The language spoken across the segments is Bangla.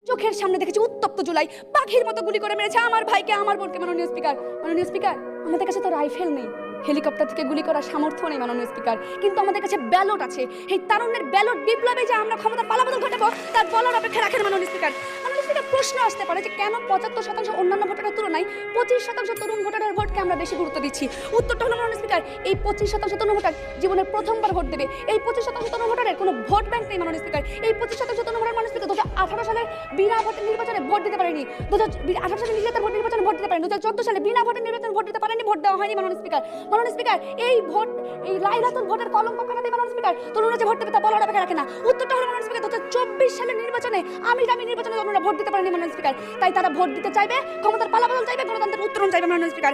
চোখের সামনে দেখেছি উত্তপ্ত জুলাই পাখির মতো গুলি করে মেরেছে আমার ভাইকে, আমার বোনকে। মাননীয় স্পিকার, আমাদের কাছে তো রাইফেল নেই, হেলিকপ্টার থেকে গুলি করার সামর্থ্য নেই মাননীয় স্পিকার, কিন্তু আমাদের কাছে ব্যালট আছে। এই তারুণ্যের ব্যালট বিপ্লবে যে আমরা ক্ষমতার পালাবদল ঘটাবো তার বলার অপেক্ষা রাখেন মাননীয় স্পিকার। প্রশ্ন আসতে পারে যে কেন ৭৫% অন্যান্য ভোটারের তুলনায় ২৫% তরুণ ভোটারের ভোটকে আমরা বেশি গুরুত্ব দিচ্ছি। উত্তরটা হলো মাননীয় স্পিকার, এই ২৫% তরুণ ভোটার জীবনের প্রথমবার ভোট দেবে। এই ২৫% তরুণ ভোটারের কোনো ভোট ব্যাংক নেই মাননীয় স্পিকার। এই ২৫% তরুণ ভোটার মাননীয় স্পিকার ২০১৮ সালের বিনা ভোটের নির্বাচনে ভোট দিতে পারেনি, ২০১৮ সালে নিজেদের ভোট নির্বাচনে ভোট দিতে পারেনি, ২০১৪ সালে বিনা ভোটের নির্বাচনে ভোট দিতে পারেনি, ভোট দেওয়া হয়নি মাননীয় স্পিকার। এই ভোট, এই লাইলাতুল ভোটের কলঙ্ক কাটাতে মাননীয় স্পিকার তরুণরা যে ভোট দেবে তা বলার অপেক্ষা রাখে না। উত্তরটা হলো মাননীয় স্পিকার ২০২৪ সালের নির্বাচনে আমি নির্বাচনে তরুণরা ভোট দিতে পারেনি মাননীয় স্পিকার। তাই তারা ভোট দিতে চাইবে, ক্ষমতার পালাবদল চাইবে, গণতন্ত্রের উত্তরণ চাইবে মাননীয় স্পিকার।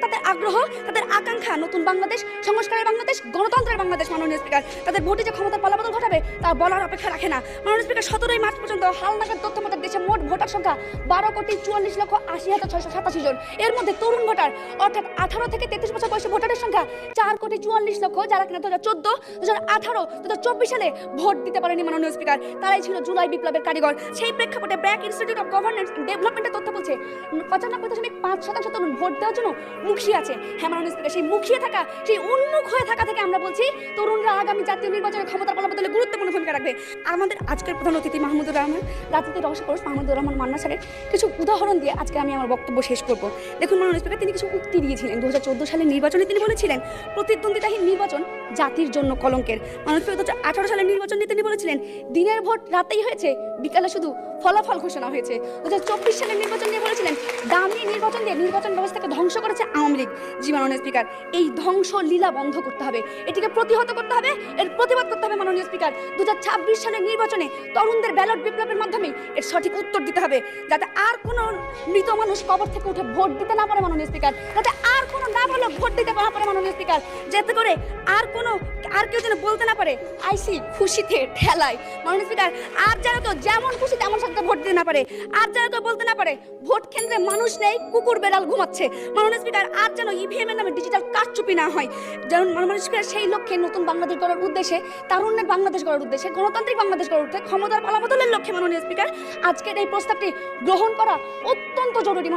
তাদের আগ্রহ, তাদের আকাঙ্ক্ষা নতুন বাংলাদেশ, সংস্কারের বাংলাদেশ, গণতন্ত্রের বাংলাদেশ মাননীয় স্পিকার। তাদের ভোটে যে ক্ষমতার পালাবদল ঘটাবে তা বলার অপেক্ষা রাখে না মাননীয় স্পিকার। ১৭ই মার্চ পর্যন্ত হালনাগাদ তথ্য মতে দেশে মোট ভোটার সংখ্যা ১২,৪৪,৮০,৬৮৭ জন। এর মধ্যে তরুণ ভোটার অর্থাৎ 18 থেকে 33 বছর বয়সী ভোটারের সংখ্যা ৪,৪৪,০০,০০০, যারা কিনা 2014, 2018, 2024 সালে ভোট দিতে পারেনি মাননীয় স্পিকার। তারাই ছিল জুলাই বিপ্লবের কারিগর। সেই প্রেক্ষাপটে ব্র্যাক ইনস্টিটিউট অফ গভর্নেন্স ডেভেলপমেন্টের তথ্য বলছে 95.5% তরুণ ভোট দেওয়ার জন্য মুখিয়ে আছে। হ্যাঁ মাননীয় স্পিকার, সেই মুখিয়ে থাকা, সেই উন্মুখ হয়ে থাকা থেকে আমরা বলছি তরুণরা আগামী জাতীয় নির্বাচনে ক্ষমতার পালাবদলে গুরুত্বপূর্ণ ভূমিকা রাখবে। আমাদের আজকের প্রধান অতিথি মাহমুদুর রহমান, রাজনীতির রহস্যপুরুষ মাহমুদুর রহমান মান্না স্যারের কিছু উদাহরণ দিয়ে আজকে আমি আমার বক্তব্য শেষ করব। দেখুন মাননীয় স্পিকার, তিনি কিছু উক্তি দিয়েছিলেন 2014 সালের নির্বাচনে। তিনি বলেছিলেন প্রতিদ্বন্দ্বিতাহীন নির্বাচন জাতির জন্য কলঙ্কের। মাননীয় স্পিকার 2018 সালের নির্বাচন নিয়ে তিনি বলেছিলেন দিনের ভোট রাতেই হয়েছে, বিকালে শুধু ফলাফল ঘোষণা হয়েছে। 2024 সালের নির্বাচন নিয়ে বলেছিলেন দামি নির্বাচন দিয়ে নির্বাচন ব্যবস্থাকে ধ্বংস করেছে আওয়ামী লীগ। জি মাননীয় স্পিকার, এই ধ্বংস লীলা বন্ধ করতে হবে, এটিকে প্রতিহত করতে হবে, এর প্রতিবাদ করতে হবে মাননীয় স্পিকার। 2026 সালের নির্বাচনে তরুণদের ব্যালট বিপ্লবের মাধ্যমে এর সঠিক উত্তর দিতে হবে, যাতে আর কোনো মৃত মানুষ কবর থেকে উঠে ভোট দিতে না পারে মাননীয় স্পিকার, যাতে আর কোনো নাবালক ভোট দিতে না পারে মাননীয় স্পিকার, যাতে করে আর কেউ যেন বলতে না পারে আইসি খুশিতে ঠেলায় মাননীয় স্পিকার। আর যেন কেউ যেমন খুশি তেমন সাথে ভোট দিতে না পারে, আর যেন কেউ বলতে না পারে ভোট কেন্দ্রে মানুষ নেই, কুকুর বেড়াল ঘুমাচ্ছে মাননীয় স্পিকার। আর যেন ইভিএম এর নামে ডিজিটাল কারচুপি না হয়। যেমন মাননীয় স্পিকার, সেই লক্ষ্যে নতুন বাংলাদেশ গড়ার উদ্দেশ্যে, তারুণ্যের বাংলাদেশ গড়ার উদ্দেশ্যে, গণতান্ত্রিক বাংলাদেশ গড়ার উদ্দেশ্যে, ক্ষমতার পালাবদলের লক্ষ্যে মাননীয় স্পিকার আজকের এই প্রস্তাবটি গ্রহণ করা অত্যন্ত জরুরি।